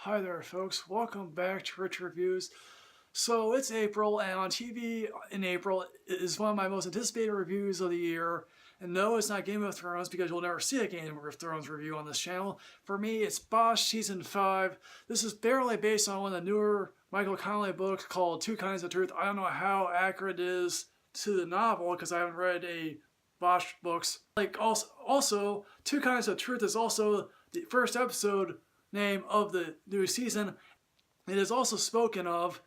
Hi there, folks. Welcome back to Rich Reviews. So it's April, and on TV in April is one of my most anticipated reviews of the year. And no, it's not Game of Thrones because you'll never see a Game of Thrones review on this channel. For me, it's Bosch Season 5. This is barely based on one of the newer Michael Connelly books called Two Kinds of Truth. I don't know how accurate it is to the novel because I haven't read a Bosch books. Also, Two Kinds of Truth is also the first episode name of the new season. It is also spoken of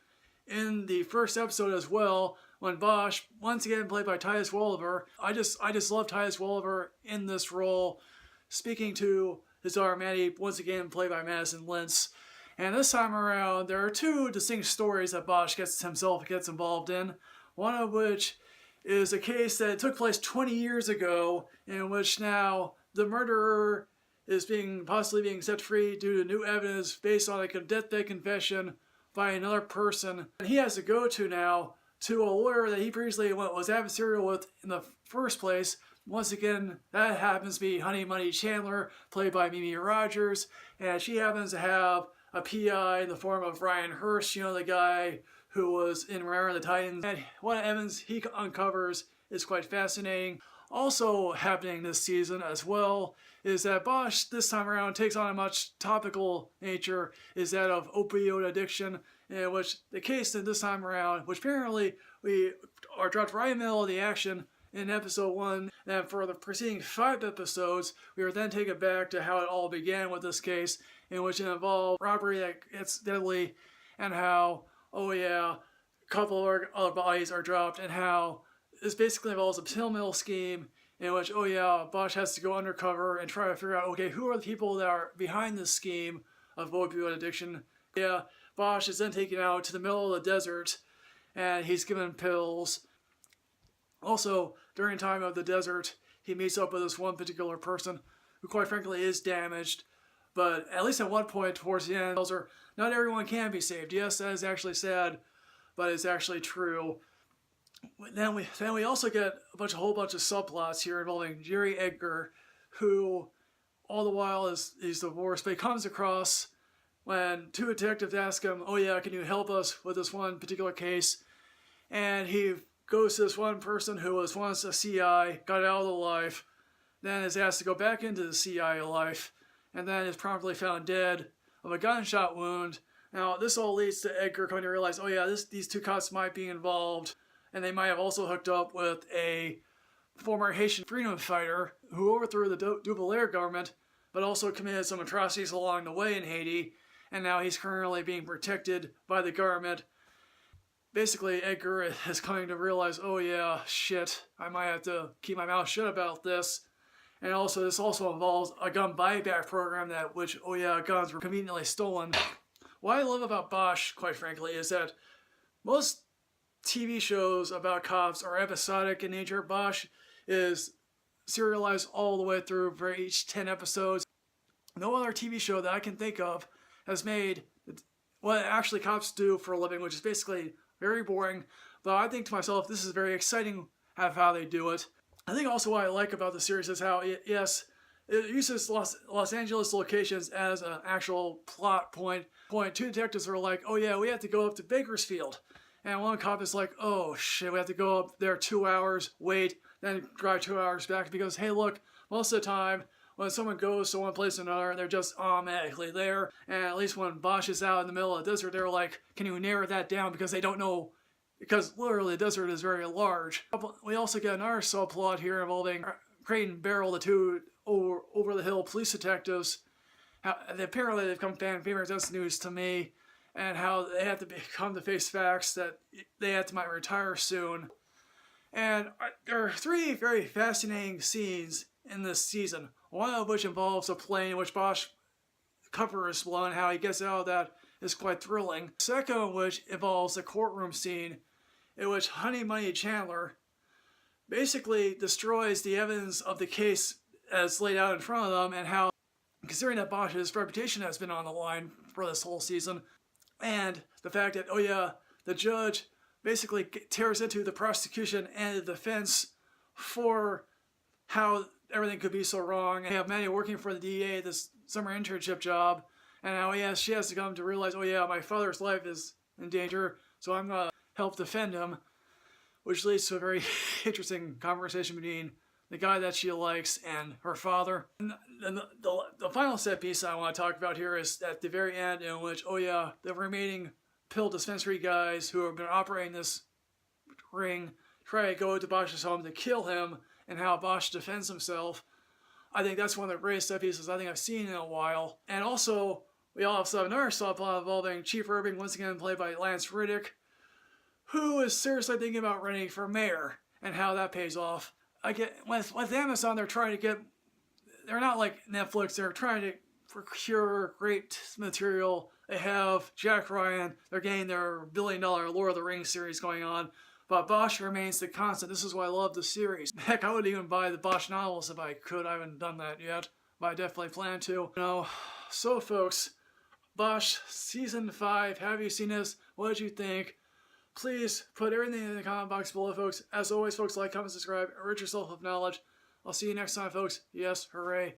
in the first episode as well, when Bosch, once again played by Titus Welliver, I just love Titus Welliver in this role, speaking to his daughter Maddie, once again played by Madison Lintz. And this time around, there are two distinct stories that Bosch gets involved in, one of which is a case that took place 20 years ago, in which now the murderer is possibly being set free due to new evidence based on a deathbed confession by another person. And he has to go to now to a lawyer that he previously was adversarial with in the first place. Once again, that happens to be Honey Money Chandler, played by Mimi Rogers, and she happens to have a PI in the form of Ryan Hurst, the guy who was in Remember the Titans. And what evidence he uncovers is quite fascinating. Also happening this season as well is that Bosch this time around takes on a much topical nature, is that of opioid addiction, in which the case this time around, which apparently we are dropped right in the middle of the action in episode 1, and for the preceding 5 episodes, we are then taken back to how it all began with this case, in which it involved robbery that gets deadly, and how, a couple of other bodies are dropped, and how this basically involves a pill mill scheme in which, Bosch has to go undercover and try to figure out, who are the people that are behind this scheme of opioid addiction. Bosch is then taken out to the middle of the desert, and he's given pills. Also, during time of the desert, he meets up with this one particular person who, quite frankly, is damaged. But at least at one point towards the end, tells her, not everyone can be saved. Yes, that is actually sad, but it's actually true. Then we also get a whole bunch of subplots here involving Jerry Edgar, who all the while he's divorced, but he comes across when two detectives ask him, can you help us with this one particular case? And he goes to this one person who was once a CI, got out of the life, then is asked to go back into the CI life, and then is promptly found dead of a gunshot wound. Now, this all leads to Edgar coming to realize, these two cops might be involved. And they might have also hooked up with a former Haitian freedom fighter who overthrew the Duvalier government, but also committed some atrocities along the way in Haiti, and now he's currently being protected by the government. Basically, Edgar is coming to realize, shit, I might have to keep my mouth shut about this. And also, this also involves a gun buyback program which guns were conveniently stolen. What I love about Bosch, quite frankly, is that most TV shows about cops are episodic in nature. Bosch is serialized all the way through for each 10 episodes. No other TV show that I can think of has made what actually cops do for a living, which is basically very boring. But I think to myself, this is very exciting how they do it. I think also what I like about the series is how it uses Los Angeles locations as an actual plot point. Two detectives are like, we have to go up to Bakersfield. And one cop is like, oh shit, we have to go up there 2 hours, wait, then drive 2 hours back, because hey look, most of the time when someone goes to one place or another, they're just automatically there. And at least when Bosch is out in the middle of the desert, they're like, can you narrow that down, because they don't know, because literally the desert is very large. We also get another subplot here involving Crate and Barrel, the two over-the-hill police detectives. Apparently they've become fan favorites, that's news to me. And how they have to come to face facts that might retire soon. And there are 3 very fascinating scenes in this season. One of which involves a plane in which Bosch cover is blown. How he gets out of that is quite thrilling. Second of which involves a courtroom scene in which Honey Money Chandler basically destroys the evidence of the case as laid out in front of them, and how, considering that Bosch's reputation has been on the line for this whole season, and the fact that, the judge basically tears into the prosecution and the defense for how everything could be so wrong. I have Maddie working for the DEA, this summer internship job, And now she has to come to realize, oh yeah, my father's life is in danger, so I'm gonna help defend him, which leads to a very interesting conversation between the guy that she likes and her father. And the final set piece I want to talk about here is at the very end, in which, oh yeah, the remaining pill dispensary guys who have been operating this ring try to go to Bosch's home to kill him, and how Bosch defends himself. I think that's one of the greatest set pieces I think I've seen in a while. And also, we also have another subplot involving Chief Irving, once again played by Lance Riddick, who is seriously thinking about running for mayor, and how that pays off. With Amazon, they're not like Netflix, they're trying to procure great material. They have Jack Ryan, they're getting their $1 billion Lord of the Rings series going on, but Bosch remains the constant. This is why I love the series. Heck, I would even buy the Bosch novels if I could. I haven't done that yet, but I definitely plan to. So folks, Bosch Season 5, have you seen this? What did you think? Please put everything in the comment box below, folks. As always, folks, like, comment, subscribe, enrich yourself with knowledge. I'll see you next time, folks. Yes, hooray.